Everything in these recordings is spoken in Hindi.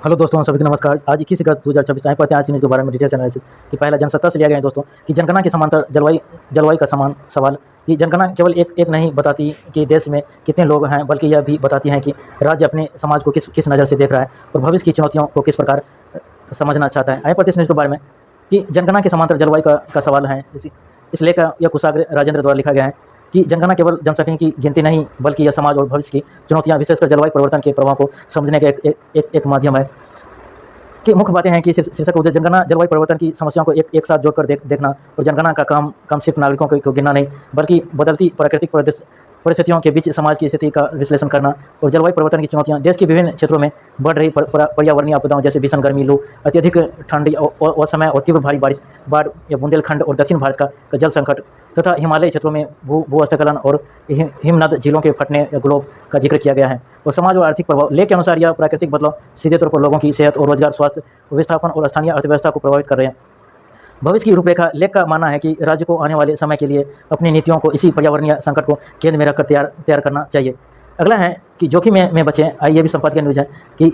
हेलो दोस्तों, सभी को नमस्कार। आज 21 अगस्त 2026 आए पढ़ते हैं आज की न्यूज़ के बारे में डिटेल एनालिसिस कि पहला जनसत्ता से लिया गया है दोस्तों कि जनगणना के समांतर जलवायु का समान सवाल कि जनगणना केवल एक नहीं बताती कि देश में कितने लोग हैं, बल्कि यह भी बताती है कि राज्य अपने समाज को किस किस नज़र से देख रहा है और भविष्य की चुनौतियों को किस प्रकार समझना चाहता है। आए पढ़ते इस न्यूज़ के बारे में कि जनगणना के समांतर जलवायु का सवाल है। इस लेख का यह कुशाग्र राजेंद्र द्वारा लिखा गया है कि जनगणना केवल जनसंख्या की गिनती नहीं, बल्कि यह समाज और भविष्य की चुनौतियां, विशेषकर जलवायु परिवर्तन के प्रभाव को समझने का एक माध्यम है। कि मुख्य बातें हैं कि शीर्षक उद्देश्य जनगणना जलवायु परिवर्तन की समस्याओं को एक साथ जोड़कर देखना, और जनगणना का काम सिर्फ नागरिकों को गिनना नहीं, बल्कि बदलती प्राकृतिक परिस्थितियों के बीच समाज की स्थिति का विश्लेषण करना। और जलवायु परिवर्तन की चुनौतियां देश के विभिन्न क्षेत्रों में बढ़ रही पर्यावरणीय आपदाओं जैसे भीषण गर्मी, लू, अत्यधिक ठंड, असमय और तीव्र भारी बारिश, बाढ़ या बुंदेलखंड और दक्षिण भारत का जल संकट, तथा हिमालयी क्षेत्रों में भूस्खलन और हिमनद झीलों के फटने या ग्लोब का जिक्र किया गया है। और समाज और आर्थिक प्रभाव लेख के अनुसार यह प्राकृतिक बदलाव सीधे तौर पर लोगों की सेहत और रोजगार, स्वास्थ्य, विस्थापन और स्थानीय अर्थव्यवस्था को प्रभावित कर रहे हैं। भविष्य की रूपरेखा लेख का मानना है कि राज्य को आने वाले समय के लिए अपनी नीतियों को इसी पर्यावरणीय संकट को केंद्र में रखकर तैयार करना चाहिए। अगला है कि जोखिम में बचें। ये भी संपादकीय न्यूज है कि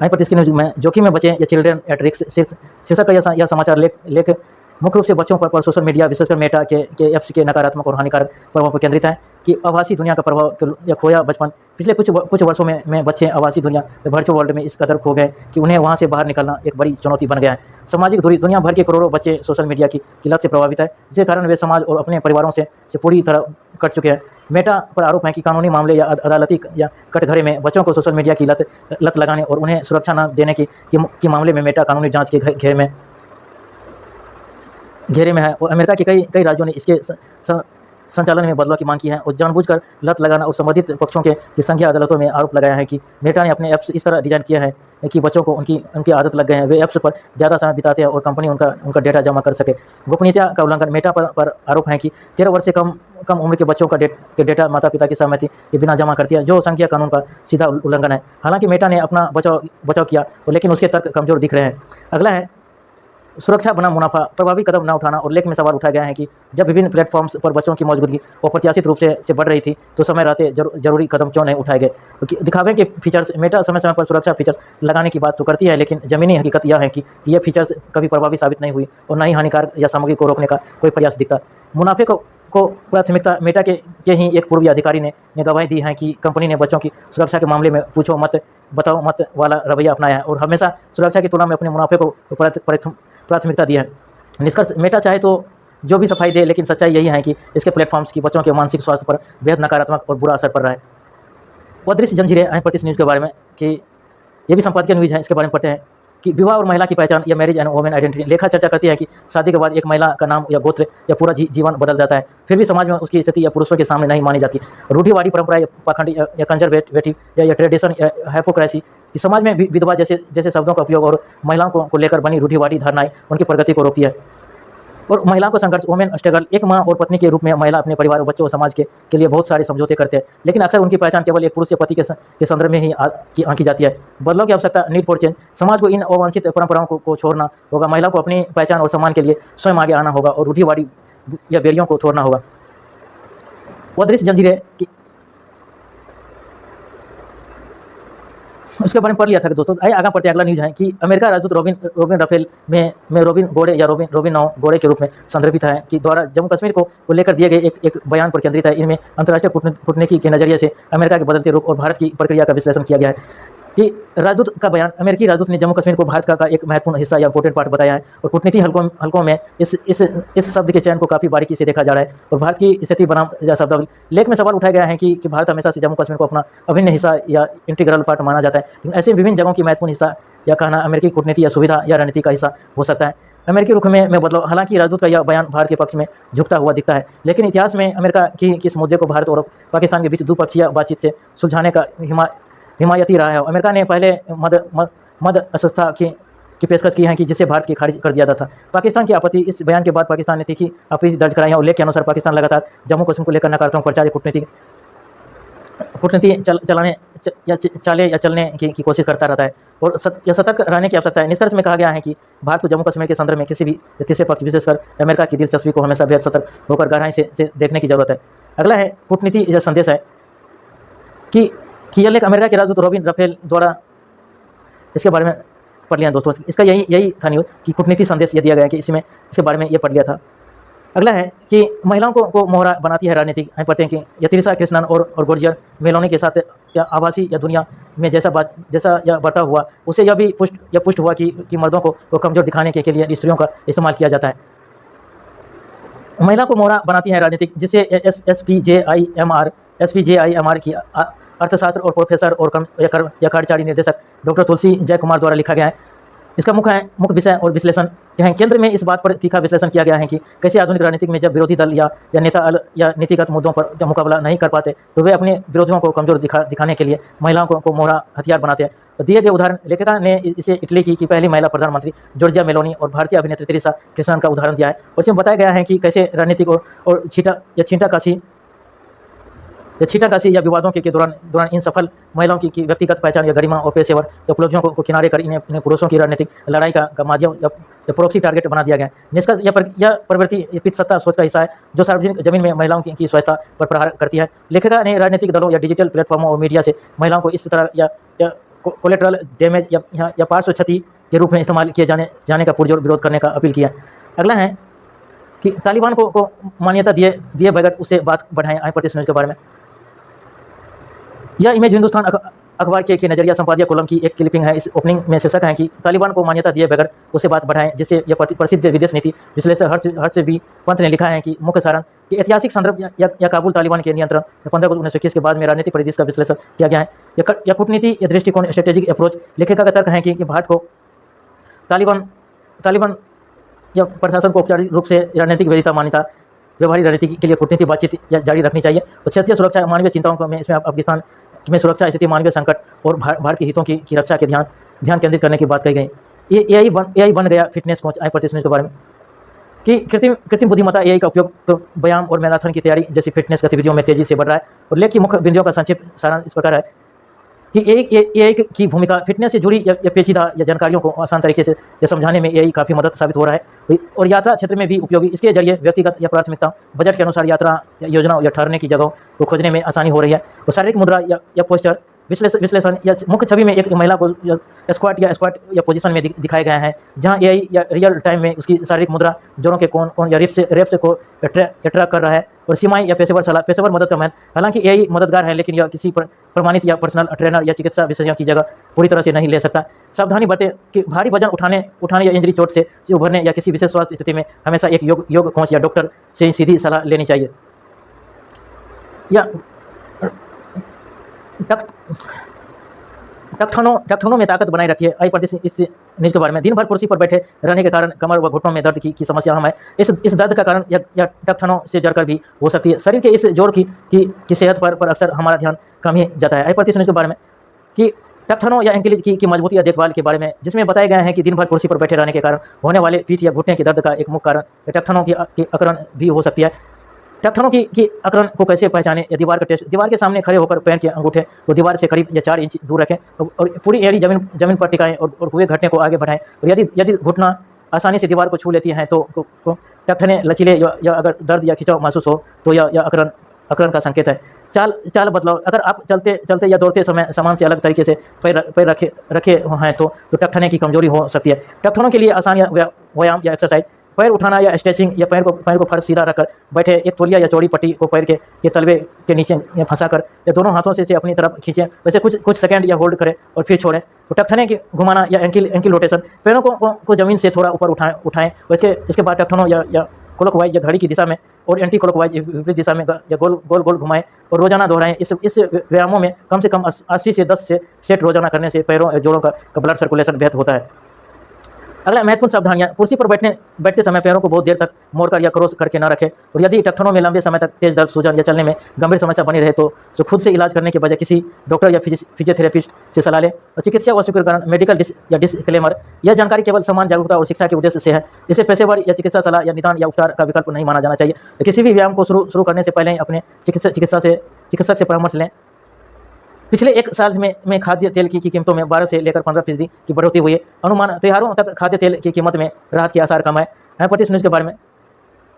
आई प्रतिष्ठित न्यूज में जोखिम में बचें या चिल्ड्रन एट रिस्क शीर्षक का यह समाचार लेख मुख्य रूप से बच्चों पर सोशल मीडिया, विशेषकर मेटा के ऐप्स के नकारात्मक और हानिकारक प्रभाव पर केंद्रित है कि आभासी दुनिया का प्रभाव या खोया बचपन। पिछले कुछ वर्षों में बच्चे आभासी दुनिया वर्चुअल वर्ल्ड में इस कदर खो गए कि उन्हें वहां से बाहर निकलना एक बड़ी चुनौती बन गया है। सामाजिक दूरी दुनिया भर के करोड़ों बच्चे सोशल मीडिया की लत से प्रभावित है, जिसके कारण वे समाज और अपने परिवारों से पूरी तरह कट चुके हैं। मेटा पर आरोप है कि कानूनी मामले या अदालती या कटघरे में बच्चों को सोशल मीडिया की लत लगाने और उन्हें सुरक्षा न देने की मामले में मेटा कानूनी जांच के घेरे में है। और अमेरिका के कई राज्यों ने इसके संचालन में बदलाव की मांग की है और जानबूझकर लत लगाना और संबंधित पक्षों के संघीय अदालतों में आरोप लगाया है कि मेटा ने अपने ऐप्स इस तरह डिजाइन किया है कि बच्चों को उनकी आदत लग गए हैं, वे ऐप्स पर ज़्यादा समय बिताते हैं और कंपनी उनका डेटा जमा कर सके। गोपनीयता का उल्लंघन मेटा पर आरोप है कि 13 वर्ष से कम उम्र के बच्चों का डेटा माता पिता की सहमति के बिना जमा करती है, जो संघीय कानून का सीधा उल्लंघन है। हालांकि मेटा ने अपना बचाव किया, लेकिन उसके तर्क कमजोर दिख रहे हैं। अगला है सुरक्षा बना मुनाफा, प्रभावी कदम न उठाना। और लेख में सवाल उठाया गया है कि जब विभिन्न प्लेटफॉर्म्स पर बच्चों की मौजूदगी अप्रत्याशित रूप से बढ़ रही थी, तो समय रहते जरूरी कदम क्यों नहीं उठाए गए। दिखावे के फीचर्स, मेटा समय समय पर सुरक्षा फीचर्स लगाने की बात तो करती है, लेकिन जमीनी हकीकत यह है कि ये फीचर्स कभी प्रभावी साबित नहीं हुई और न ही हानिकारक या सामग्री को रोकने का कोई प्रयास दिखता। मुनाफे को प्राथमिकता मेटा के ही एक पूर्व अधिकारी ने गवाही दी है कि कंपनी ने बच्चों की सुरक्षा के मामले में पूछो मत बताओ मत वाला रवैया अपनाया है और हमेशा सुरक्षा की तुलना में अपने मुनाफे को प्राथमिकता दी है। निष्कर्ष, मेटा चाहे तो जो भी सफाई दे, लेकिन सच्चाई यही है कि इसके प्लेटफॉर्म्स की बच्चों के मानसिक स्वास्थ्य पर बेहद नकारात्मक और बुरा असर पड़ रहा है। अदृश्य जंजीरें आए प्रतिष्ठित न्यूज़ के बारे में कि ये भी संपादकीय न्यूज़ है, इसके बारे में पढ़ते हैं कि विवाह और महिला की पहचान या मैरिज एंड वुमेन आइडेंटिटी। लेखा चर्चा करती है कि शादी के बाद एक महिला का नाम या गोत्र या पूरा जीवन बदल जाता है, फिर भी समाज में उसकी स्थिति या पुरुषों के सामने नहीं मानी जाती। रूढ़िवादी परंपरा या पाखंडी या कंजर्वेटिव या ट्रेडिशन या हाइपोक्रेसी, समाज में विधवा जैसे शब्दों का उपयोग और महिलाओं को लेकर बनी रूढ़िवादी धारणाएं उनकी प्रगति को रोकती है। और महिलाओं का संघर्ष, वुमेन स्ट्रगल। एक माँ और पत्नी के रूप में महिला अपने परिवार और बच्चों और समाज के लिए बहुत सारे समझौते करते हैं, लेकिन अक्सर उनकी पहचान केवल एक पुरुष या पति के संदर्भ में ही आंकी जाती है। बदलाव की आवश्यकता, नीड फॉर चेंज। समाज को इन अवांछित परंपराओं को छोड़ना होगा, महिला को अपनी पहचान और सम्मान के लिए स्वयं आगे आना होगा और रूढ़िवादी या बैरियरों को छोड़ना होगा। अदृश्य जंजीरें उसके बारे में पढ़ लिया था दोस्तों। आइए आगे पढ़ते हैं। अगला न्यूज है कि अमेरिका राजदूत रोबिन राफेल में रोबिन गोड़े या रोबिन नौ गोड़े के रूप में संदर्भित है कि द्वारा जम्मू कश्मीर को लेकर दिए गए एक बयान पर केंद्रित है। इनमें अंतर्राष्ट्रीय कूटनीति के नजरिए से अमेरिका के बदलते रुख और भारत की प्रक्रिया का विश्लेषण किया गया है कि राजदूत का बयान, अमेरिकी राजदूत ने जम्मू कश्मीर को भारत का एक महत्वपूर्ण हिस्सा या इंपोर्टेंट पार्ट बताया है और कूटनीति हलकों में इस शब्द के चयन को काफ़ी बारीकी से देखा जा रहा है और भारत की स्थिति बनाम या शब्दावली। लेख में सवाल उठाया गया है कि भारत हमेशा से जम्मू कश्मीर को अपना अभिन्न हिस्सा या इंटीग्रल पार्ट माना जाता है, लेकिन ऐसे विभिन्न जगहों की महत्वपूर्ण हिस्सा या कहना अमेरिकी कूटनीति या सुविधा या रणनीति का हिस्सा हो सकता है। अमेरिकी रुख में बदलाव, हालांकि राजदूत का यह बयान भारत के पक्ष में झुकता हुआ दिखता है, लेकिन इतिहास में अमेरिका की किस मुद्दे को भारत और पाकिस्तान के बीच द्विपक्षीय बातचीत से सुलझाने का हिमायती रहा है। अमेरिका ने पहले मद असस्था की पेशकश की है कि जिसे भारत की खारिज कर दिया था। पाकिस्तान की आपत्ति, इस बयान के बाद पाकिस्तान ने तीखी आपत्ति दर्ज कराई है और लेख के अनुसार पाकिस्तान लगातार जम्मू कश्मीर को लेकर नकारात्मक प्रचार कूटनीति चलने की कोशिश करता रहता है और यह सतर्क रहने की आवश्यकता है। निष्कर्ष में कहा गया है कि भारत को जम्मू कश्मीर के संदर्भ में किसी भी तीसरे पक्ष, विशेषकर अमेरिका की दिलचस्पी को हमेशा बेहद सतर्क होकर गहराई से देखने की जरूरत है। अगला है कूटनीति यह संदेश है कि यह लेख अमेरिका के राजदूत रोबिन राफेल द्वारा इसके बारे में पढ़ लिया दोस्तों। इसका यही था न्यूज़ कि कूटनीति संदेश ये दिया गया है कि इसमें इसके बारे में ये पढ़ लिया था। अगला है कि महिलाओं को मोहरा बनाती है राजनीति। हम पढ़ते हैं कि यतिरिसा कृष्णन और गोर्जियर मेलोनी के साथ या आभासी या दुनिया में जैसा यह बटा हुआ, उसे यह भी पुष्ट हुआ कि मर्दों को कमज़ोर दिखाने के लिए स्त्रियों का इस्तेमाल किया जाता है। महिला को मोहरा बनाती है राजनीतिक, जिसे एसपीजेआईएमआर की अर्थशास्त्र और प्रोफेसर और कार्यकारी निर्देशक डॉक्टर तुलसी जय कुमार द्वारा लिखा गया है। इसका मुख्य विषय और विश्लेषण हैं। केंद्र में इस बात पर तीखा विश्लेषण किया गया है कि कैसे आधुनिक राजनीति में जब विरोधी दल या नेता या नीतिगत मुद्दों पर जब मुकाबला नहीं कर पाते तो वे अपने विरोधियों को कमजोर दिखाने के लिए महिलाओं को मोहरा हथियार बनाते हैं। तो दिए गए उदाहरण, लेखिका ने इसे इटली की पहली महिला प्रधानमंत्री जॉर्जिया मेलोनी और भारतीय अभिनेत्री तेरेसा कृष्णन का उदाहरण दिया है। और इसमें बताया गया है कि कैसे राजनीतिक और छींटाकशी या विवादों के दौरान इन सफल महिलाओं की व्यक्तिगत पहचान या गरिमा और पेशेवर या उपलब्धियों को किनारे कर इन्हें पुरुषों की राजनीतिक लड़ाई का माध्यम या प्रोक्सी टारगेट बना दिया गया है। निष्कर्ष, यह प्रवृत्ति पितसत्ता सोच का हिस्सा है जो सार्वजनिक जमीन में महिलाओं की स्वायत्ता पर प्रहार करती है। लेखिका ने राजनीतिक दलों या डिजिटल प्लेटफॉर्मों और मीडिया से महिलाओं को इस तरह या कोलेटरल डैमेज या पार्श्व क्षति के रूप में इस्तेमाल किए जाने का पुरजोर विरोध करने का अपील किया। अगला है कि तालिबान को मान्यता दिए बगैर उसे बात बढ़ाएं। आए प्रतिशत के बारे में यह इमेज हिंदुस्तान अखबार के नजरिया संपादकीय कॉलम की एक क्लिपिंग है। इस ओपनिंग में शीर्षक है कि तालिबान को मान्यता दिए बगैर उसे बात बढ़ाएं, जिसे यह प्रसिद्ध विदेश नीति विश्लेषक हर्ष बी पंत ने लिखा है कि मुख्य सारांश कि ऐतिहासिक संदर्भ या काबुल तालिबान के नियंत्रण 15 अगस्त 1921 के बाद में राजनीतिक परिदृश्य का विश्लेषण किया गया है। यह कूटनीति या दृष्टिकोण स्ट्रेटेजिक अप्रोच। लेखिका का तर्क है कि भारत को तालिबान या प्रशासन को औपचारिक रूप से राजनीतिक वैधता मान्यता व्यवहारिक राजनीति के लिए कूटनीतिक बातचीत जारी रखनी चाहिए। और क्षेत्रीय सुरक्षा मानवीय चिंताओं में इसमें अफगानिस्तान में सुरक्षा स्थिति, मानवीय संकट और भारत के हितों की रक्षा के ध्यान केंद्रित करने की बात कही गई। ये एआई बन गया फिटनेस कोच। आए प्रतिशत के बारे में कि कृत्रिम बुद्धिमत्ता एआई का उपयोग तो व्यायाम और मैराथन की तैयारी जैसी फिटनेस गतिविधियों में तेजी से बढ़ रहा है। और लेख की मुख्य बिंदुओं का संक्षिप्त सारांश इस प्रकार है कि एआई की भूमिका फिटनेस से जुड़ी या पेचीदा या जानकारियों को आसान तरीके से समझाने में एआई काफ़ी मदद साबित हो रहा है और यात्रा क्षेत्र में भी उपयोगी। इसके जरिए व्यक्तिगत या प्राथमिकता बजट के अनुसार यात्रा या योजना या ठहरने की जगहों को खोजने में आसानी हो रही है। और शारीरिक मुद्रा या पोस्चर विश्लेषण या मुख्य छवि में एक महिला को स्क्वाट या पोजीशन में दिखाया गया है, जहां एआई या रियल टाइम में उसकी शारीरिक मुद्रा, जोड़ों के कोण या रेप्स को ट्रैक कर रहा है। और सीमाएं या पेशेवर मदद का महत्व। हालांकि एआई मददगार है, लेकिन यह किसी प्रमाणित या पर्सनल ट्रेनर या चिकित्सा विशेषज्ञ की जगह पूरी तरह से नहीं ले सकता। सावधानी बरतें कि भारी वजन उठाने या इंजरी चोट से उभरने या किसी विशेष स्वास्थ्य स्थिति में हमेशा एक योग कोच या डॉक्टर से सीधी सलाह लेनी चाहिए। या टखनों में ताकत बनाए रखिए। आई प्रतिशत इस न्यूज के बारे में दिन भर कुर्सी पर बैठे रहने के कारण कमर व घुटनों में दर्द की समस्या हम है। इस दर्द का कारण या टखनों से जड़कर भी हो सकती है। शरीर के इस जोड़ की सेहत पर अक्सर हमारा ध्यान कम ही जाता है। आई प्रतिशत न्यूज के बारे में कि टखनों या एंकल की मजबूती या देखभाल के बारे में, जिसमें बताया गया है कि दिन भर कुर्सी पर बैठे रहने के कारण होने वाले पीठ या घुटने के दर्द का एक मुख्य कारण टखनों की अकड़न भी हो सकती है। टखनों की अकड़न को कैसे पहचानें या दीवार का टेस्ट। दीवार के सामने खड़े होकर पैर के अंगूठे को दीवार से करीब या 4 इंच दूर रखें और पूरी एड़ी जमीन पर टिकाएं और हुए घटने को आगे बढ़ाएं। और यदि घुटना आसानी से दीवार को छू लेती हैं तो टखने लचीले या अगर दर्द या खिंचाव महसूस हो तो यह अकड़न का संकेत है। चाल बदलाव। अगर आप चलते या दौड़ते समय सामान से अलग तरीके से पैर रखे हैं तो टखने की कमजोरी हो सकती है। टखनों के लिए आसान व्यायाम या एक्सरसाइज, पैर उठाना या स्ट्रेचिंग या पैर को फर्श सीधा रखकर बैठे, एक तौलिया या चौड़ी पट्टी को पैर के तलवे के नीचे फंसाकर या दोनों हाथों से इसे अपनी तरफ खींचें। वैसे कुछ सेकंड या होल्ड करें और फिर छोड़ें। तो टखने की घुमाना या एंकिल रोटेशन, पैरों को जमीन से थोड़ा ऊपर उठाएं। इसके बाद टखनों या क्लॉकवाइज या घड़ी की दिशा में और एंटी क्लॉकवाइज विपरीत दिशा में या गोल घुमाएं और रोजाना दोहराएं। इस व्यायामों में कम से कम 80 से 10 सेट रोजाना करने से पैरों और जोड़ों का ब्लड सर्कुलेशन बेहतर होता है। अगला महत्वपूर्ण सावधानियां। कुर्सी पर बैठते समय पैरों को बहुत देर तक मोड़कर या क्रॉस करके न रखें। और यदि टखनों में लंबे समय तक तेज दर्द, सूजन या चलने में गंभीर समस्या बनी रहे तो खुद से इलाज करने के बजाय किसी डॉक्टर या फिजियोथेरेपिस्ट से सलाह लें। और चिकित्सा व स्वीकृतिकरण, मेडिकल डिस्क्लेमर, यह जानकारी केवल सम्मान, जागरूकता और शिक्षा के उद्देश्य से है। इसे पेशेवर या चिकित्सा सलाह या निदान या उपचार का विकल्प नहीं माना जाना चाहिए। किसी भी व्यायाम को शुरू करने से पहले अपने चिकित्सक से परामर्श लें। पिछले 1 साल में खाद्य तेल की कीमतों में 12 से लेकर 15% की बढ़ोतरी हुई है। अनुमान त्योहारों तक खाद्य तेल की कीमत में राहत के आसार कम है। प्रतिशत न्यूज के बारे में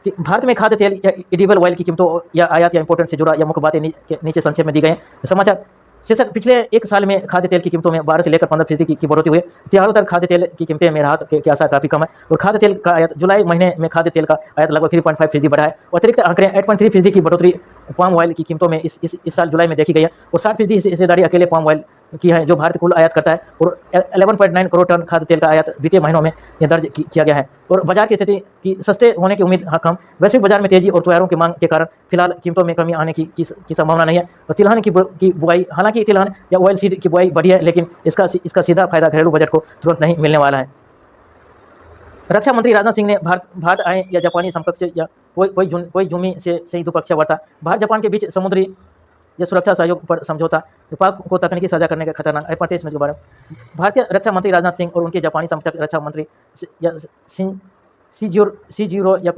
कि भारत में खाद्य तेल या एडिबल ऑयल की कीमतों या आयात या इंपोर्टेंट से जुड़ा या मुख्य बातें नीचे संक्षेप में दी गई हैं। समाचार शीर्षक पिछले एक साल में खाद्य तेल की कीमतों में 12 से लेकर 15% की बढ़ोतरी हुई। त्योहारों तक खाद्य तेल की कीमतें में राहत के आसार काफी कम है और खाद्य तेल का आयात जुलाई महीने में खाद्य तेल का आयात लगभग 3.5% बढ़ा है। अतिरिक्त आंकड़े 8.3% की बढ़ोतरी पाम ऑयल की कीमतों में इस साल जुलाई में देखी गई है और 60% हिस्सेदारी अकेले पाम ऑयल की है जो भारत कुल आयात करता है और 11.9 करोड़ टन खाद्य तेल का आयात बीते महीनों में दर्ज किया गया है और बाजार की स्थिति की सस्ते होने की उम्मीद कम। वैश्विक बाजार में तेजी और त्योहारों की मांग के कारण फिलहाल कीमतों में कमी आने की संभावना नहीं है और तिलहन की बुआई, हालांकि तिलहन या ऑयल सीड की बुआई बढ़ी है लेकिन इसका सीधा फायदा घरेलू बजट को तुरंत नहीं मिलने वाला है। रक्षा मंत्री राजनाथ सिंह ने भारत आए या जापानी समकक्ष या कोई जूमी से द्विपक्षीय वार्ता, भारत जापान के बीच समुद्री या सुरक्षा सहयोग पर समझौता, पाक को तकनीकी साझा करने का खतरनाक 35 मिनट के बारे में भारतीय रक्षा मंत्री राजनाथ सिंह और उनके जापानी समकक्ष रक्षा मंत्री शिजिरो या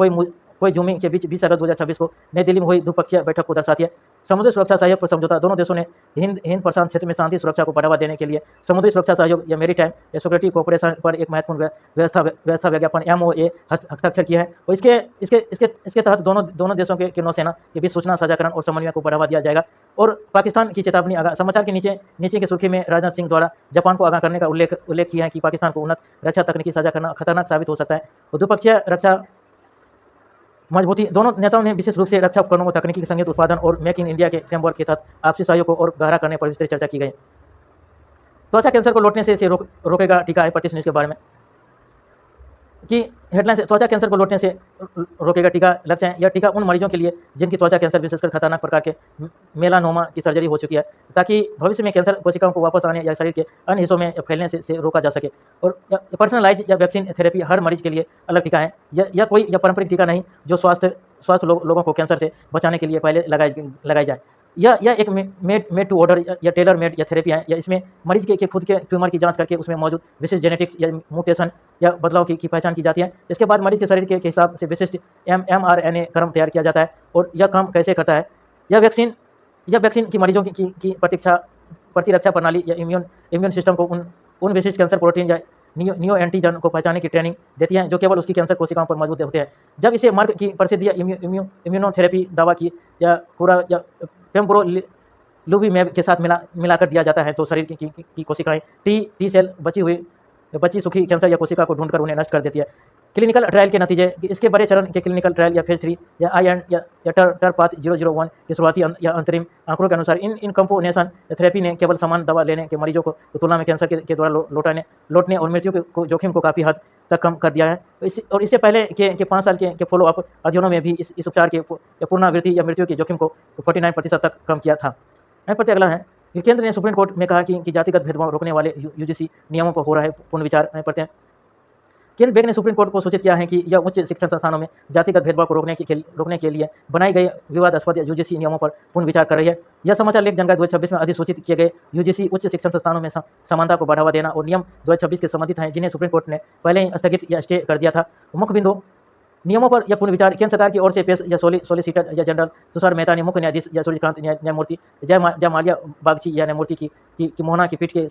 कोई जूमी के बीच 20 अगस्त 2026 को नई दिल्ली में हुई द्विपक्षीय बैठक को दर्शाती है। समुद्री सुरक्षा सहयोग पर समझौता, दोनों देशों ने हिंद प्रशांत क्षेत्र में शांति सुरक्षा को बढ़ावा देने के लिए समुद्री सुरक्षा सहयोग या मेरीटाइम या सिक्योरिटी कोऑपरेशन पर एक महत्वपूर्ण व्यवस्था विज्ञापन MOA हस्ताक्षर किया है और इसके तहत दोनों देशों के नौसेना के बीच सूचना साझाकरण और समन्वय को बढ़ावा दिया जाएगा। और पाकिस्तान की चेतावनी, समाचार के नीचे की सुर्खी में राजनाथ सिंह द्वारा जापान को आगाह करने का उल्लेख किया है कि पाकिस्तान को उन्नत रक्षा तकनीकी साझा करना खतरनाक साबित हो सकता है और द्विपक्षीय रक्षा मजबूती, दोनों नेताओं ने विशेष रूप से रक्षा उपकरणों को तकनीकी संयुक्त उत्पादन और मेक इन इंडिया के फ्रेमवर्क के तहत आपसी सहयोग को और गहरा करने पर विस्तृत चर्चा की गई। त्वचा कैंसर को लौटने से रोकेगा टीका है 35 न्यूज के बारे में कि हेडलाइन से त्वचा कैंसर को लौटने से रोकेगा टीका। लक्ष्य है यह टीका उन मरीजों के लिए जिनकी त्वचा कैंसर विशेषकर खतरनाक प्रकार के मेलानोमा की सर्जरी हो चुकी है ताकि भविष्य में कैंसर कोशिकाओं को वापस आने या शरीर के अन्य हिस्सों में फैलने से रोका जा सके। और पर्सनलाइज या वैक्सीन थेरेपी हर मरीज के लिए अलग टीका है। यह कोई पारंपरिक टीका नहीं जो स्वस्थ लोगों को कैंसर से बचाने के लिए पहले लगाई जाए। यह एक मेड टू ऑर्डर या टेलर मेड या थेरेपी है या इसमें मरीज के खुद के ट्यूमर की जांच करके उसमें मौजूद विशिष्ट जेनेटिक्स या म्यूटेशन या बदलाव की पहचान की जाती है। इसके बाद मरीज के शरीर के हिसाब से विशिष्ट mRNA क्रम तैयार किया जाता है। और यह काम कैसे करता है? यह वैक्सीन की मरीजों की प्रतिरक्षा प्रणाली या इम्यून सिस्टम को उन विशिष्ट कैंसर प्रोटीन या नियो एंटीजन को पहचानने की ट्रेनिंग देती है जो केवल उसकी कैंसर कोशिकाओं पर मौजूद होते हैं। जब इसे मर्ग की प्रसिद्धि या इम्यूनोथेरेपी दवा की या पूरा या पेम्ब्रोलुविमेब के साथ मिलाकर दिया जाता है तो शरीर की कोशिकाएं टी सेल बची सूखी कैंसर या कोशिका को ढूंढकर उन्हें नष्ट कर देती है। क्लिनिकल ट्रायल के नतीजे, इसके बड़े चरण के क्लिनिकल ट्रायल या फेज 3 या टरपाथ 001 के शुरुआती या अंतरिम आंकड़ों के अनुसार इन कंपोनेशन थेरेपी ने केवल समान दवा लेने के मरीजों को तुलना में कैंसर के द्वारा लौटने और मृत्यु के जोखिम को काफ़ी हद तक कम कर दिया है। और इससे पहले के 5 साल के फॉलोअप अध्ययनों में भी इस उपचार के पुनरावृत्ति या मृत्यु के जोखिम को 49% तक कम किया था। अगला है केंद्र ने सुप्रीम कोर्ट में कहा कि जातिगत भेदभाव रोकने वाले UGC नियमों पर हो रहा है पुनर्विचार। पढ़ते हैं। केंद्र बैंक ने सुप्रीम कोर्ट को सूचित किया है कि यह उच्च शिक्षण संस्थानों में जातिगत भेदभाव को रोकने के लिए बनाई गई विवादास्पद UGC नियमों पर पुनर्विचार कर रही है। यह समाचार लेख जानकारी 2026 में अधिसूचित किए गए UGC उच्च शिक्षण संस्थानों में समानता को बढ़ावा देना और नियम 2026 के संबंधित हैं जिन्हें सुप्रीम कोर्ट ने पहले ही स्थगित या स्टे कर दिया था। मुख्य बिंदु नियमों पर यह पुनर्विचार केंद्र सरकार की ओर से पेश या सोलिसिटर या जनरल तुषार मेहता ने मुख्य न्यायाधीश या सूर्यकांत न्यायमूर्ति जय माल्या बागची या न्यायमूर्ति की मोहना की पीठ के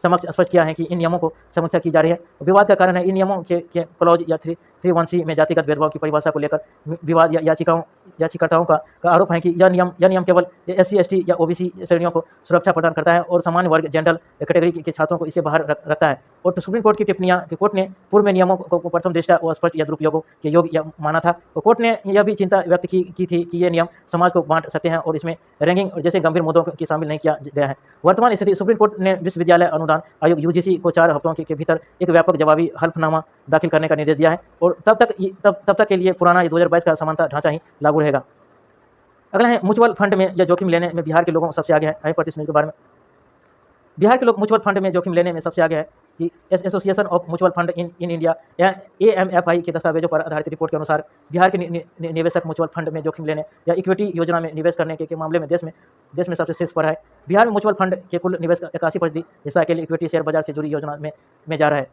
समक्ष स्पष्ट किया है कि इन नियमों को समीक्षा की जा रही है। विवाद का कारण है इन नियमों के क्लॉज या 3(1)(c) में जातिगत भेदभाव की परिभाषा को लेकर विवाद या याचिकाकर्ताओं का आरोप है कि यह नियम केवल SC ST या OBC श्रेणियों को सुरक्षा प्रदान करता है और सामान्य वर्ग जनरल कैटेगरी के छात्रों को इसे बाहर रखता है। और तो सुप्रीम कोर्ट की टिप्पणियां कि कोर्ट ने पूर्व में नियमों को प्रथम दृष्टया अस्पष्ट या दुरुपयोगों के योग्य माना था। तो कोर्ट ने यह भी चिंता व्यक्त की थी कि ये नियम समाज को बांट सकते हैं और इसमें रैंकिंग जैसे गंभीर मुद्दों की शामिल नहीं किया गया है। वर्तमान स्थिति, सुप्रीम कोर्ट ने विश्वविद्यालय अनुदान आयोग UGC को 4 हफ्तों के भीतर एक व्यापक जवाबी हल्फनामा दाखिल करने का निर्देश दिया है और तब तक के लिए पुराना 2022 का समानता ढांचा ही लागू रहेगा। अगला है म्यूचुअल फंड में या जोखिम लेने में बिहार के लोगों सबसे आगे है। 35 मिनट के बारे में बिहार के लोग म्यूचुअल फंड में जोखिम लेने में सबसे आगे है कि association of mutual fund in India या AMFI के दस्तावेजों पर आधारित रिपोर्ट के अनुसार बिहार के निवेशक म्यूचुअल फंड में जोखिम लेने या इक्विटी योजना में निवेश करने के मामले में देश में सबसे शीर्ष पर है। बिहार में म्यूचुअल फंड के कुल निवेश का 81% हिस्सा के लिए इक्विटी शेयर बाजार से जुड़ी योजना में जा रहा है।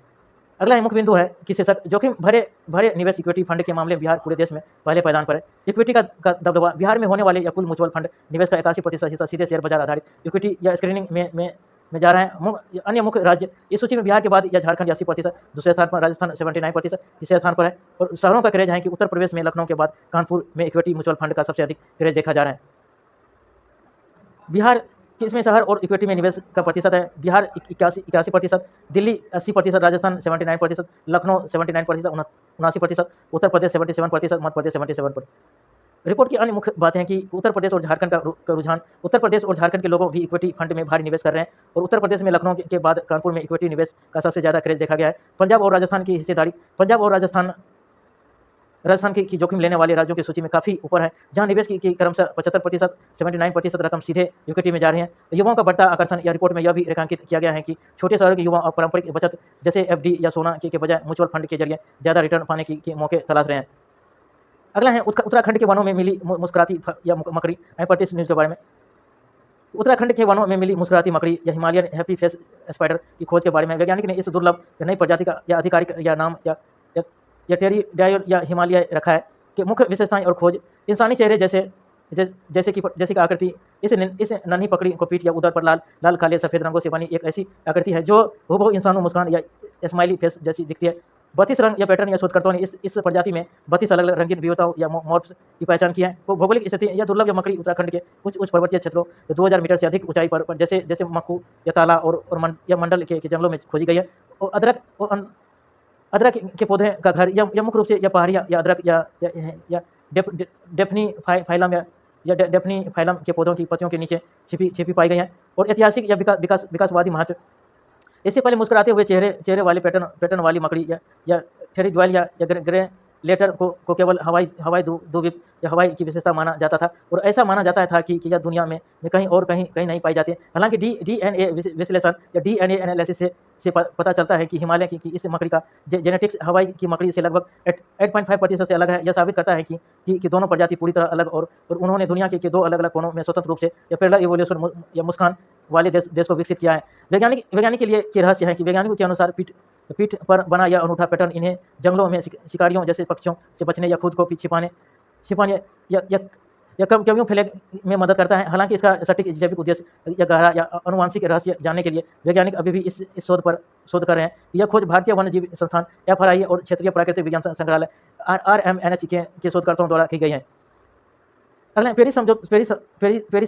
अगला मुख्य बिंदु है कि शीर्षक जोखिम भरे निवेश इक्विटी फंड के मामले में बिहार पूरे देश में पहले पायदान पर है। इक्विटी का दबदबा, बिहार में होने वाले या कुल म्यूचुअल फंड निवेश का 81% हिस्सा सीधे शेयर बाजार आधारित इक्विटी या स्क्रीनिंग में जा रहा है। अन्य मुख्य राज्य इस सूची में बिहार के बाद या झारखंड 80%, दूसरे स्थान पर राजस्थान 79%, तीसरे स्थान पर है। और शहरों का क्रेज है कि उत्तर प्रदेश में लखनऊ के बाद कानपुर में इक्विटी म्यूचुअल फंड का सबसे अधिक क्रेज देखा जा रहा है। बिहार इसमें शहर और इक्विटी में निवेश का प्रतिशत है। बिहार 81% दिल्ली 80%, राजस्थान 79%, लखनऊ 79%, 79%, उत्तर प्रदेश 77%, मध्य प्रदेश 77%। रिपोर्ट की अन्य मुख्य बातें हैं कि उत्तर प्रदेश और झारखंड का रुझान, उत्तर प्रदेश और झारखंड के लोगों भी इक्विटी फंड में भारी निवेश कर रहे हैं और उत्तर प्रदेश में लखनऊ के बाद कानपुर में इक्विटी निवेश का सबसे ज़्यादा क्रेज देखा गया है। पंजाब और राजस्थान की हिस्सेदारी, पंजाब और राजस्थान की जोखिम लेने वाले राज्यों की सूची में काफ़ी ऊपर है, जहां निवेश की क्रमशः 75%, 79% रकम सीधे इक्विटी में जा रही है। युवाओं का बढ़ता आकर्षण, या रिपोर्ट में यह भी रेखांकित किया गया है कि छोटे शहरों के युवा और पारंपरिक बचत जैसे एफडी या सोना के बजाय म्यूचुअल फंड के जरिए ज़्यादा रिटर्न पाने के मौके तलाश रहे हैं। अगला है उत्तराखंड के वनों में मिली मुस्कुराती या मकड़ी। प्रतिष्ठित न्यूज़ के बारे में, उत्तराखंड के वनों में मिली मुस्कुराती मकड़ी या हिमालयन हैप्पी फेस स्पाइडर की खोज के बारे में वैज्ञानिक ने इस दुर्लभ या नई प्रजाति का या आधिकारिक या नाम या टेरिडायोड या हिमालय रखा है कि मुख्य विशेषताएं और खोज। इंसानी चेहरे जैसे की आकृति, इस नन्ही पकड़ी को पीठ या उदर पर लाल काले सफ़ेद रंगों से बनी एक ऐसी आकृति है जो हूबहू इंसानों मुस्कान या स्माइली फेस जैसी दिखती है। 32 रंग या पैटर्न या शोधकर्ताओं ने इस प्रजाति में 32 अलग अलग रंगीन विविधताओं या मॉर्फ्स की पहचान की है। वो भौगोलिक स्थिति, यह दुर्लभ या मकड़ी उत्तराखंड के उच्च पर्वतीय क्षेत्रों 2000 मीटर से अधिक ऊंचाई पर जैसे मक्खू या ताला और मंडल के जंगलों में खोजी गई है। और अदरक के पौधे का घर या मुख्य रूप से या पहाड़ी या अदरक या डेफनी फाइलम या डेफनी फाइलम के पौधों की पत्तियों के नीचे छिपी पाई गई है। और ऐतिहासिक या विकासवादी महत्व, इससे पहले मुस्कुराते हुए चेहरे वाले पैटर्न वाली मकड़ी या टेरिडॉयल या ग्रे लेटर को केवल हवाई दूबीप या हवाई की विशेषता माना जाता था और ऐसा माना जाता था कि यह दुनिया में कहीं नहीं पाई जाती। हालांकि डीएनए विश्लेषण या डीएनए एनालिसिस से पता चलता है कि हिमालय की इस मकड़ी का जेनेटिक्स हवाई की मकड़ी से लगभग 8.5% से अलग है। यह साबित करता है कि दोनों प्रजाति पूरी तरह अलग और उन्होंने दुनिया के दो अलग अलग कोनों में स्वतंत्र रूप से या पैरेलल इवोल्यूशन या मुस्कान वाले देश को विकसित किया है। वैज्ञानिक के लिए रहस्य है कि वैज्ञानिकों के अनुसार पीठ पर बना यह अनूठा पैटर्न इन्हें जंगलों में शिकारियों जैसे पक्षियों से बचने या खुद को छिपाने या कमियों फैलने में मदद करता है। हालांकि इसका सटीक जैविक उद्देश्य या गहरा या अनुवांशिक रहस्य जानने के लिए वैज्ञानिक अभी भी इस शोध कर रहे हैं। यह खोज भारतीय वन्यजीव संस्थान FRIA और क्षेत्रीय प्राकृतिक विज्ञान संग्रहालय RMNH के शोधकर्ताओं द्वारा की गई है। अगला पेरिस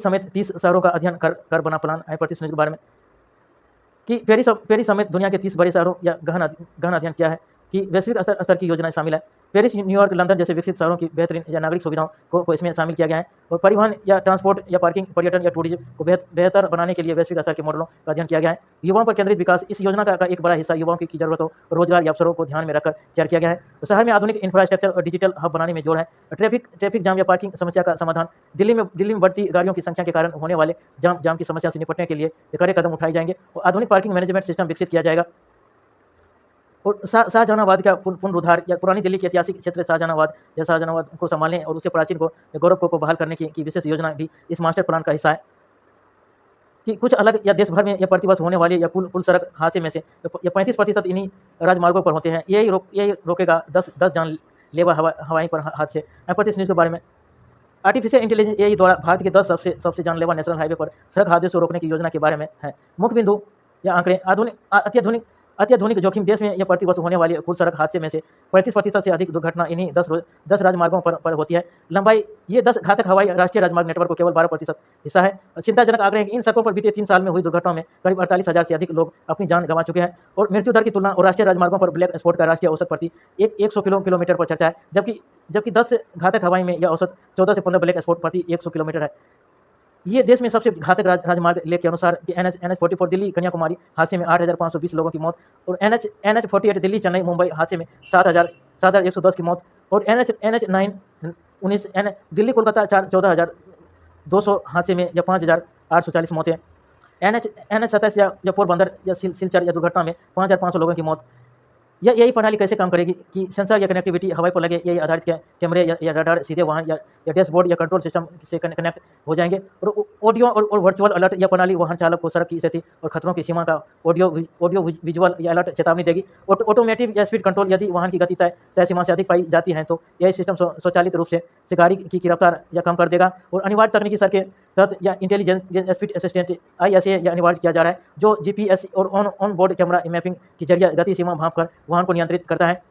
समेत 30 शहरों का अध्ययन कर बना प्लान है। प्रतिष्ठित के बारे में कि पेरिस समेत दुनिया के 30 बड़े शहरों या गहन अध्ययन किया है कि वैश्विक स्तर की योजनाएं शामिल है। पेरिस, न्यूयॉर्क, लंदन जैसे विकसित शहरों की बेहतरीन या नागरिक सुविधाओं को इसमें शामिल किया गया है और परिवहन या ट्रांसपोर्ट या पार्किंग, पर्यटन या टूरिज्म को बेहतर बनाने के लिए वैश्विक स्तर के मॉडलों का अध्ययन किया गया है। युवाओं पर केंद्रित विकास, इस योजना का एक बड़ा हिस्सा युवाओं की जरूरतों, रोजगार या अवसरों को ध्यान में रखकर तैयार किया गया है। तो शहर में आधुनिक इंफ्रास्ट्रक्चर और डिजिटल हब बनाने में जोर है। ट्रैफिक जाम या पार्किंग समस्या का समाधान, दिल्ली में बढ़ती गाड़ियों की संख्या के कारण होने वाले जाम की समस्या से निपटने के लिए कड़े कदम उठाए जाएंगे और आधुनिक पार्किंग मैनेजमेंट सिस्टम विकसित किया जाएगा। और शाहजहानाबाद का पुनरुद्धार या पुरानी दिल्ली के ऐतिहासिक क्षेत्र शाहजहानाबाद को संभालने और उसके प्राचीन गौरव को बहाल करने की विशेष योजना भी इस मास्टर प्लान का हिस्सा है। कि कुछ अलग या देश भर में या प्रतिवर्ष होने वाले या पुल सड़क हादसे में से या 35% इन्हीं राजमार्गों पर होते हैं। यही रोकेगा 10 जानलेवा हवाई पर हादसे। प्रतिष्ठित न्यूज़ के बारे में, आर्टिफिशियल इंटेलिजेंस AI द्वारा भारत के 10 सबसे जानलेवा नेशनल हाईवे पर सड़क हादसे को रोकने की योजना के बारे में है। मुख्य बिंदु या आंकड़े, अत्याधुनिक जोखिम, देश में यह प्रतिवर्ष होने वाली कुल सड़क हादसे में से 35% से अधिक दुर्घटना इन्हीं 10 राजमार्गों पर होती है। लंबाई, ये 10 घातक हवाई राष्ट्रीय राजमार्ग नेटवर्क को केवल 12% हिस्सा है। चिंताजनक आंकड़े हैं कि इन सड़कों पर बीते 3 साल में हुई दुर्घटनाओं में करीब 48,000 से अधिक लोग अपनी जान गंवा चुके हैं और मृत्यु दर की तुलना और राष्ट्रीय राजमार्गों पर ब्लैक स्पॉट का राष्ट्रीय औसत प्रति 100 किलोमीटर पर चर्चा है, जबकि 10 घातक हवाई में यह औसत 14 से 15 ब्लैक स्पॉट प्रति 100 किलोमीटर है। ये देश में सबसे घातक राजमार्ग लेख के अनुसार कि NH 44 दिल्ली कन्याकुमारी हादसे में 8,520 लोगों की मौत और NH 48 दिल्ली चेन्नई मुंबई हादसे में 7,110 की मौत और NH 9 19 दिल्ली कोलकाता 14,200 हादसे में या 5,840 मौतें। NH 27 या पोरबंदर या सिलचर या दुर्घटना में 5,500 लोगों की मौत। यही प्रणाली कैसे काम करेगी कि सेंसर या कनेक्टिविटी हवाई पर लगे यही आधारित कैमरे या रडार सीधे वाहन या डैशबोर्ड या कंट्रोल सिस्टम से कनेक्ट हो जाएंगे और ऑडियो और वर्चुअल अलर्ट यह प्रणाली वाहन चालक को सड़क की स्थिति और खतरों की सीमा का ऑडियो विजुअल या अलर्ट चेतावनी देगी। ऑटोमेटिव या स्पीड कंट्रोल, यदि वाहन की गति तय सीमा से अधिक पाई जाती है तो यह सिस्टम स्वचालित रूप से गाड़ी की रफ्तार या कम कर देगा और अनिवार्य तकनीकी सर के तहत या इंटेलिजेंस स्पीड असिस्टेंट ISA या अनिवार्य किया जा रहा है जो GPS और ऑन बोर्ड कैमरा मैपिंग के जरिए गति सीमा भांप कर वाहन को नियंत्रित करता है।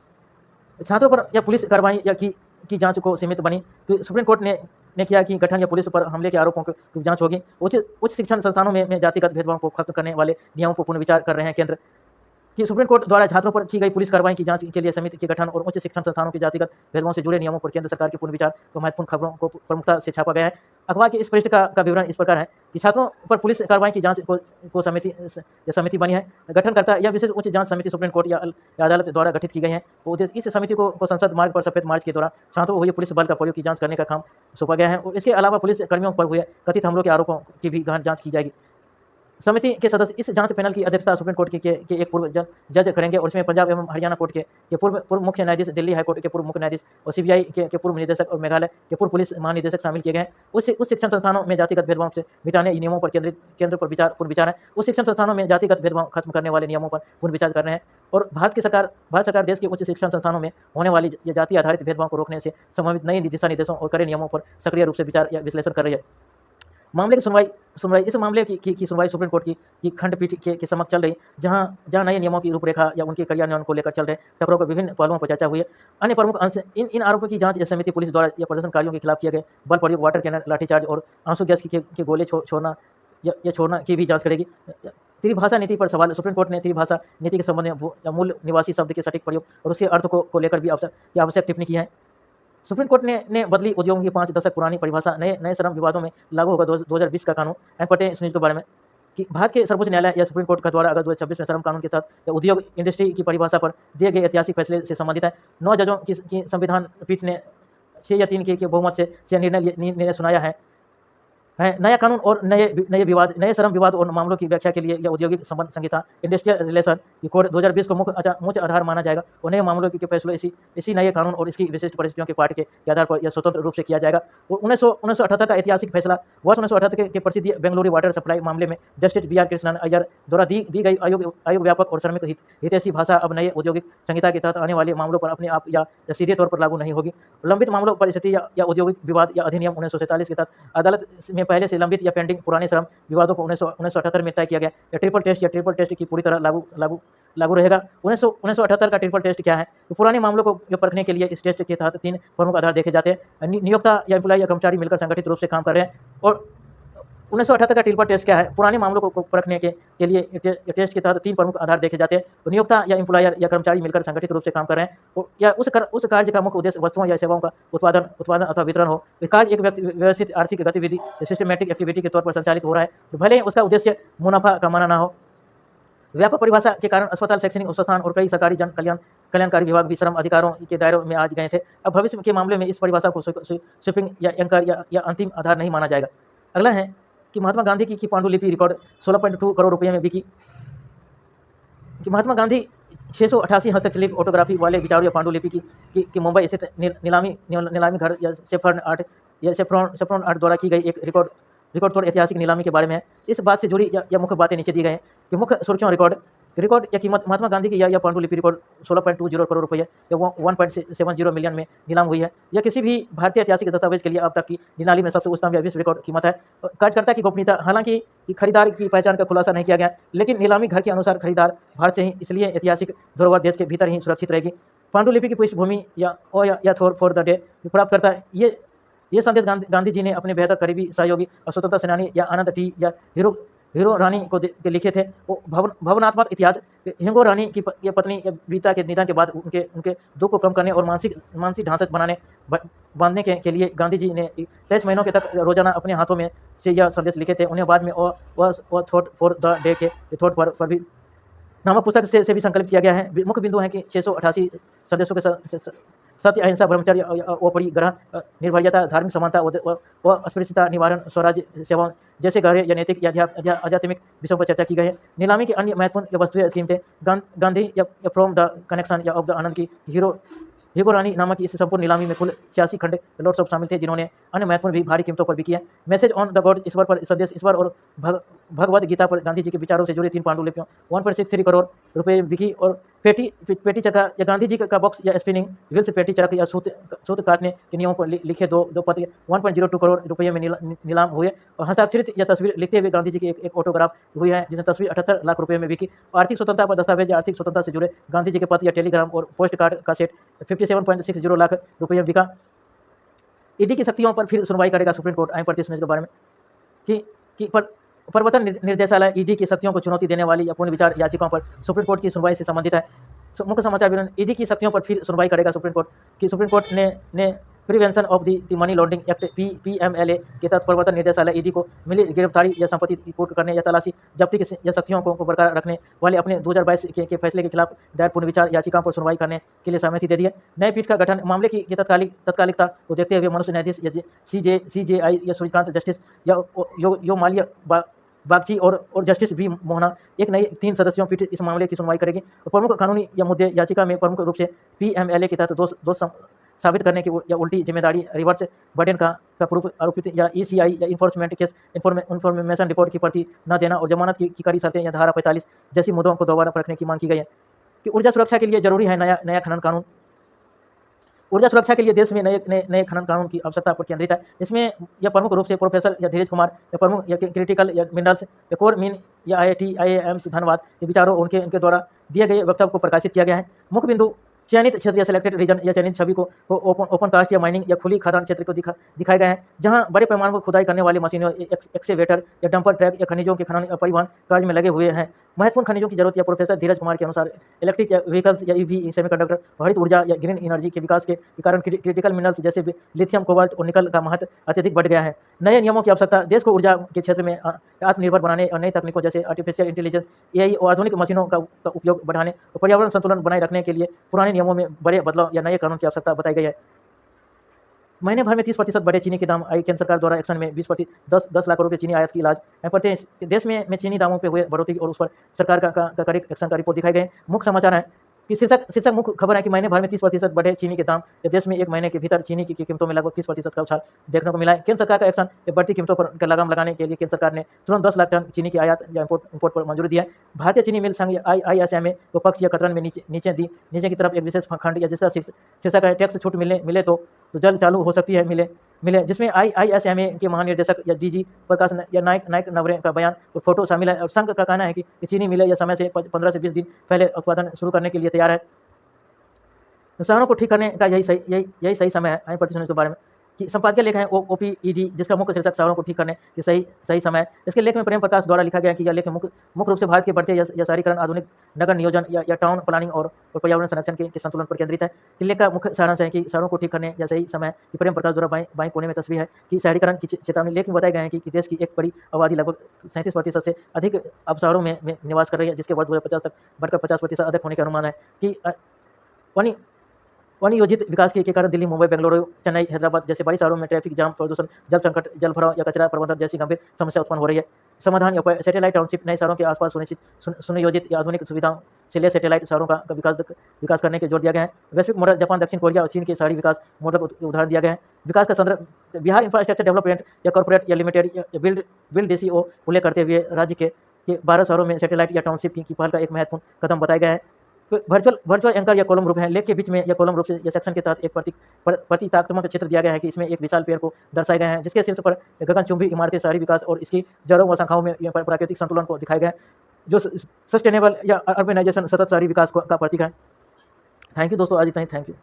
छात्रों पर या पुलिस कार्रवाई या की जांच को सीमित बनी। तो सुप्रीम कोर्ट ने ने किया कि गठन या पुलिस पर हमले के आरोपों की जांच होगी। उच्च शिक्षण संस्थानों में जातिगत भेदभाव को खत्म करने वाले नियमों पर पुनर्विचार कर रहे हैं केंद्र कि सुप्रीम कोर्ट द्वारा छात्रों पर की गई पुलिस कार्रवाई की जांच के लिए समिति के गठन और उच्च शिक्षण संस्थानों के जातिगत भेदभाव से जुड़े नियमों पर केंद्र सरकार के पुनर्विचार व महत्वपूर्ण खबरों को प्रमुखता से छापा गया है। अखबार की इस पृष्ठ का विवरण इस प्रकार है कि छात्रों पर पुलिस कार्रवाई की जांच को समिति बनी है। गठनकर्ता यह विशेष उच्च जांच समिति सुप्रीम कोर्ट या अदालत द्वारा गठित की गई है। उद्देश्य इस समिति को संसद मार्ग पर सफेद मार्च के दौरान छात्रों को हुए पुलिस बल का प्रयोग की जांच करने का काम सौंपा गया है और इसके अलावा पुलिस कर्मियों पर हुए कथित हमलों के आरोपों की भी गहन जांच की जाएगी। समिति के सदस्य इस जांच पैनल की अध्यक्षता सुप्रीम कोर्ट के एक पूर्व जज करेंगे और इसमें पंजाब एवं हरियाणा कोर्ट के पूर्व मुख्य न्यायाधीश, दिल्ली हाईकोर्ट के पूर्व मुख्य न्यायाधीश और सीबीआई के पूर्व निदेशक और मेघालय के पूर्व पुलिस महानिदेशक शामिल किए गए हैं। उस शिक्षण संस्थानों में जातिगत भेदभाव से मिटाने नियमों पर केंद्र पर पुनर्विचार है। उस शिक्षण संस्थानों में जातिगत भेदभाव खत्म करने वाले नियमों पर पुनर्विचार कर रहे हैं और भारत सरकार देश के उच्च शिक्षण संस्थानों में होने वाली जाति आधारित भेदभाव को रोकने से संबंधित नए दिशा निर्देशों और कड़े नियमों पर सक्रिय रूप से विचार या विश्लेषण कर रही है। मामले की सुनवाई इस मामले की सुनवाई सुप्रीम कोर्ट की खंडपीठ के समक्ष चल रही, जहां नए नियमों की रूपरेखा या उनके कार्यान्वयन को लेकर चल रहे टकराव के विभिन्न पहलुओं पर चर्चा हुई है। अन्य प्रमुख अंश इन आरोपों की जांच समिति पुलिस द्वारा या प्रदर्शनकारियों के खिलाफ किए गए बल प्रयोग, वाटर कैनन, लाठीचार्ज और आंसू गैस के गोले छोड़ना की भी जांच करेगी। त्रिभाषा नीति पर सवाल, सुप्रीम कोर्ट ने त्रिभाषा नीति के संबंध में मूल निवासी शब्द के सटीक प्रयोग और उसके अर्थ को लेकर भी आवश्यक टिप्पणी की है। सुप्रीम कोर्ट ने बदली उद्योगों की 5 दशक पुरानी परिभाषा नए श्रम विवादों में लागू होगा 2020 का कानून। पढ़ते हैं सुनिश्चित के बारे में कि भारत के सर्वोच्च न्यायालय या सुप्रीम कोर्ट का द्वारा अगस्त 2026 में श्रम कानून के तहत या उद्योग इंडस्ट्री की परिभाषा पर दिए गए ऐतिहासिक फैसले से संबंधित है। 9 जजों की संविधान पीठ ने 6 या 3 के बहुमत से निर्णय सुनाया है। नया कानून और नए श्रम विवाद और मामलों की व्याख्या के लिए या औद्योगिक संबंध संहिता इंडस्ट्रियल रिलेशन कोड 2020 को मुख्य आधार माना जाएगा और नए मामलों के फैसलों इसी नए कानून और इसकी विशिष्ट परिस्थितियों के पाठ के आधार पर यह स्वतंत्र रूप से किया जाएगा। और 1978 का ऐतिहासिक फैसला वर्ष 1978 के प्रसिद्ध बेंगलुरु वाटर सप्लाई मामले में जस्टिस BR कृष्णन अय्यर द्वारा दी गई आयोग व्यापक और श्रमिक हितैषी भाषा अब नए औद्योगिक संहिता के तहत आने वाले मामलों पर अपने आप या सीधे तौर पर लागू नहीं होगी। लंबित मामलों पर स्थिति या औद्योगिक विवाद या अधिनियम 1947 के तहत अदालत में पहले से लंबित या पेंडिंग पुराने श्रम विवादों को 1978 में तय किया गया। या ट्रिपल टेस्ट की पूरी तरह लागू रहेगा। 1978 का ट्रिपल टेस्ट क्या है? तो पुराने मामलों को परखने के लिए इस टेस्ट के तहत 3 प्रमुख आधार देखे जाते हैं। नियोक्ता या एम्प्लॉय या कर्मचारी मिलकर संगठित रूप से काम कर रहे हैं। और 1978 का ट्रिपल टेस्ट क्या है? पुराने मामलों को परखने के लिए टेस्ट के तहत 3 प्रमुख आधार देखे जाते हैं। नियोक्ता या एम्प्लॉयर या कर्मचारी मिलकर संगठित रूप से काम कर रहे हैं या उस कार्य का मुख्य उद्देश्य वस्तुओं या सेवाओं का उत्पादन अथवा वितरण हो। कार्य एक व्यवस्थित आर्थिक गतिविधि सिस्टमेटिक एक्टिविटी के तौर पर संचालित हो रहा है, तो भले ही उसका उद्देश्य मुनाफा कमाना ना हो। व्यापक परिभाषा के कारण अस्पताल, शैक्षणिक संस्थान और कई सरकारी जन कल्याणकारी विभाग भी श्रम अधिकारों के दायरे में आज गए थे। अब भविष्य के मामले में इस परिभाषा को स्वीपिंग या एंकर या अंतिम आधार नहीं माना जाएगा। अगला है कि महात्मा गांधी की पांडुलिपि रिकॉर्ड 16.2 करोड़ रुपये में बिकी। कि महात्मा गांधी 688 हस्तलिपि ऑटोग्राफी वाले विचारों या पांडुलिपि की मुंबई स्थित नीलामी घर या सेफ्रॉन आर्ट द्वारा की गई एक रिकॉर्ड तोड़ ऐतिहासिक नीलामी के बारे में है। इस बात से जुड़ी या मुख्य बातें नीचे दी गई हैं कि मुख्य सुर्खियों रिकॉर्ड या कीमत महात्मा गांधी की या पांडुलिपि रिकॉर्ड 16.20 करोड़ रुपये या 1.70 मिलियन में नीलाम हुई है। यह किसी भी भारतीय ऐतिहासिक दस्तावेज के लिए अब तक की निलामी में सबसे उच्चतम या विश्व रिकॉर्ड कीमत है। कार्यकर्ता की गोपनीयता, हालांकि खरीदार की पहचान का खुलासा नहीं किया गया, लेकिन नीलामी घर के अनुसार खरीदार भारत से ही, इसलिए ऐतिहासिक धरोहर देश के भीतर ही सुरक्षित रहेगी। पांडुलिपि की पृष्ठभूमि या फॉर द डे प्राप्त करता है। ये संदेश गांधी जी ने अपने बेहतर करीबी सहयोगी और स्वतंत्रता सेनानी या आनंद टी या हीरो रानी को लिखे थे। वो भावनात्मक इतिहास हिंगो रानी की पत्नी बीता के निधन के बाद उनके दुख को कम करने और मानसिक ढांचा बांधने के लिए गांधी जी ने 23 महीनों के तक रोजाना अपने हाथों में से यह संदेश लिखे थे। उन्हें बाद में थॉट फॉर द डे के थॉट पर भी नामक पुस्तक से भी संकलित किया गया है। मुख्य बिंदु है कि 688 संदेशों के सत्य, अहिंसा, ब्रह्मचर्य, अपरिग्रह, निर्भयता, धार्मिक समानता व अस्पृश्यता निवारण, स्वराज्य सेवाओं जैसे गहरे या नैतिक या आध्यात्मिक विषयों पर चर्चा की गई है। नीलामी की अन्य महत्वपूर्ण वस्तुएं कीमतें गांधी या फ्रॉम द कनेक्शन या ऑफ द आनंद की हीगो रानी नामक इस संपूर्ण नीलामी में कुल 86 खंड लॉर्ड्स ऑफ शामिल थे, जिन्होंने अन्य महत्वपूर्ण भी भारी कीमतों पर बिकी है। मैसेज ऑन द गॉड, ईश्वर पर संदेश, ईश्वर और भगवद गीता पर गांधी जी के विचारों से जुड़ी 3 पांडुलिपियों 1.63 करोड़ रुपये बिकी। और पेटी चरखा या गांधी जी का बॉक्स या स्पिनिंग व्हील्स, पेटी चरख या सूत काटने के नियमों पर लिखे दो पत्र 1.02 करोड़ रुपये में नीलाम हुए। और हस्ताक्षरित या तस्वीर लिखते हुए गांधी जी की एक ऑटोग्राफ हुई है, जिसमें तस्वीर 78 लाख रुपये में बिकी। आर्थिक स्वतंत्रता पर दस्तावेज या आर्थिक स्वतंत्रता से जुड़े गांधी जी के पत्र या टेलीग्राम और पोस्ट कार्ड का सेट 57.60 लाख रुपये में बिका। ईडी की शक्तियों पर फिर सुनवाई करेगा सुप्रीम कोर्ट। आए पढ़ते हैं इसके बारे में कि प्रवर्तन निर्देशालय ईडी की शक्तियों को चुनौती देने वाली या पुनर्विचार याचिकाओं पर सुप्रीम कोर्ट की सुनवाई से संबंधित है। मुख्य समाचार विवरण। ईडी की शक्तियों पर फिर सुनवाई करेगा सुप्रीम कोर्ट कि सुप्रीम कोर्ट ने prevention of the money laundering act PMLA के तहत प्रवर्तन निर्देशालय ईडी को मिली गिरफ्तारी या संपत्ति की कुर्क करने या तलाशी जब्ती की या शक्तियों को बरकरार रखने वाले अपने 2022 के फैसले के खिलाफ दायर पुनर्विचार याचिकाओं पर सुनवाई करने के लिए सहमति दे दी है। नई पीठ का गठन मामले की तत्कालिकता को देखते हुए मनुष्य न्यायाधीश सीजेआई या सूर्यकांत जस्टिस या यो मालिया बागची और जस्टिस बी मोहना एक नई 3 सदस्यों पीठ इस मामले की सुनवाई करेगी। प्रमुख कानूनी या मुद्दे याचिका में प्रमुख रूप से पीएमएलए के तहत दोष साबित करने की या उल्टी जिम्मेदारी रिवर्स बर्डन का प्रूफ आरोपित या ईसीआई या इन्फोर्समेंट केस इन्फॉर्मेशन रिपोर्ट की प्रति न देना और जमानत की कड़ी शर्तें या धारा 45 जैसी मुद्दों को दोबारा रखने की मांग की गई है। कि ऊर्जा सुरक्षा के लिए जरूरी है नया खनन कानून। ऊर्जा सुरक्षा के लिए देश में नए खनन कानून की आवश्यकता पर केंद्रित है। इसमें यह प्रमुख रूप से प्रोफेसर या धीरज कुमार या प्रमुख या क्रिटिकल या मिनरल्स या कोर मीन या IIT धनबाद के विचारों उनके द्वारा दिए गए वक्तव्य को प्रकाशित किया गया है। मुख्य बिंदु चयनित क्षेत्र या सिलेक्टेड रीजन या चयनित छवि को ओपन कास्ट या माइनिंग या खुली खदान क्षेत्र को दिखाए गए हैं जहां बड़े पैमाने पर खुदाई करने वाली मशीनों एक्सेवेटर या डंपर ट्रैक या खनिजों के खनन परिवहन कार्य में लगे हुए हैं। महत्वपूर्ण खनिजों की जरूरत या प्रोफेसर धीरज कुमार के अनुसार इलेक्ट्रिक या व्हीकल्स या ईवी सेमीकंडक्टर हरित ऊर्जा या ग्रीन एनर्जी के विकास के कारण क्रिटिकल मिनरल्स जैसे लिथियम कोबाल्ट और निकल का महत्व अत्यधिक बढ़ गया है। नए नियमों की आवश्यकता देश को ऊर्जा के क्षेत्र में आत्मनिर्भर बनाने और नई तकनीकों जैसे आर्टिफिशियल इंटेलिजेंस AI और आधुनिक मशीनों का उपयोग बढ़ाने और पर्यावरण संतुलन बनाए रखने के लिए पुराने नियमों में बड़े बदलाव या नए कानून की आवश्यकता बताई गई है। महीने भर में 30% बढ़े चीनी के दाम। केंद्र सरकार द्वारा एक्शन में 10 लाख करोड़ के चीनी आयात की इलाज। पढ़ते हैं देश में चीनी दामों पे हुए बढ़ोतरी और उस पर सरकार का करेक्ट एक्शन का रिपोर्ट दिखाई गए। मुख्य समाचार है कि शीर्षक मुख्य खबर है कि महीने भर में 30% बढ़े चीनी के दाम। देश में एक महीने के भीतर चीनी की कीमतों में लगभग 30% का उछाल देखने को मिला है। केंद्र सरकार का एक्शन बढ़ती कीमतों पर लगाम लगाने के लिए केंद्र सरकार ने तुरंत 10 लाख टन चीनी की आयात या इंपोर्ट पर मंजूरी दी है। भारतीय चीनी मिल संघ ISMA को पक्ष या कतरन में नीचे की तरफ एक विशेष खंड या जिसका शीर्षक है टैक्स छूट मिले तो जल्द चालू हो सकती है मिले जिसमें ISMA के महानिर्देशक या DG प्रकाश या नायक नवरे का बयान और फोटो शामिल है। और संघ का कहना है कि चीनी मिले या समय से 15 से 20 दिन पहले उत्पादन शुरू करने के लिए तैयार है। शहरों को ठीक करने का यही सही समय है। आइए प्रतिशत के बारे में कि संपादकीय लेख है OPED जिसका मुख्य शीर्षक शहरों को ठीक करने के सही समय है। इसके लेख में प्रेम प्रकाश द्वारा लिखा गया कि यह लेख मुख्य रूप से भारत के बढ़ते या शहरीकरण आधुनिक नगर नियोजन या टाउन प्लानिंग और पर्यावरण संरक्षण के संतुलन पर केंद्रित है। लेख का मुख्य सारांश है कि शहरों को ठीक करने या सही समय कि प्रेम प्रकाश द्वारा बाईं कोने में तस्वीर है कि शहरीकरण की चेतावनी। लेख में बताए गए हैं कि देश की एक बड़ी आबादी लगभग 37% से अधिक अब शहरों में निवास कर रही है जिसके वर्ष 2050 तक बढ़कर 50% अधिक होने के अनुमान है कि वनियोजित विकास के कारण दिल्ली, मुंबई, बेंगलुरु, चेन्नई, हैदराबाद जैसे बड़ी शहरों में ट्रैफिक जाम, प्रदूषण, जल संकट, जल भराव या कचरा प्रबंधन जैसी गंभीर समस्या उत्पन्न हो रही है। समाधान या उपाय सैटेलाइट टाउनशिप नए शहरों के आसपास सुनियोजित या आधुनिक सुविधाओं से ले सैटेलाइट शहरों का विकास करने के जोर दिया गया है। वैश्विक मॉडल जापान, दक्षिण कोरिया और चीन के शहरी विकास मॉडल को उदाहरण दिया गया है। विकास का संदर्भ बिहार इंफ्रास्ट्रक्चर डेवलपमेंट या कॉर्पोरेट या लिमिटेड या बिल्ड DCO उल्लेख करते हुए राज्य के 12 शहरों में सैटेलाइट या टाउनशिप की पहल का एक महत्वपूर्ण कदम बताया गया है। वर्चुअल एंकर या कॉलम रूप है। लेख के बीच में या कॉलम रूप से या सेक्शन के तहत एक प्रतीकात्मक चित्र दिया गया है कि इसमें एक विशाल पेड़ को दर्शाया गया है जिसके शीर्ष पर गगनचुंबी इमारतें शहरी विकास और इसकी जड़ों व शाखाओं में प्राकृतिक संतुलन को दिखाया गया है जो सस्टेनेबल या अर्बनाइजेशन सतत शहरी विकास का प्रतीक है। थैंक यू दोस्तों, आज इतना ही। Thank you.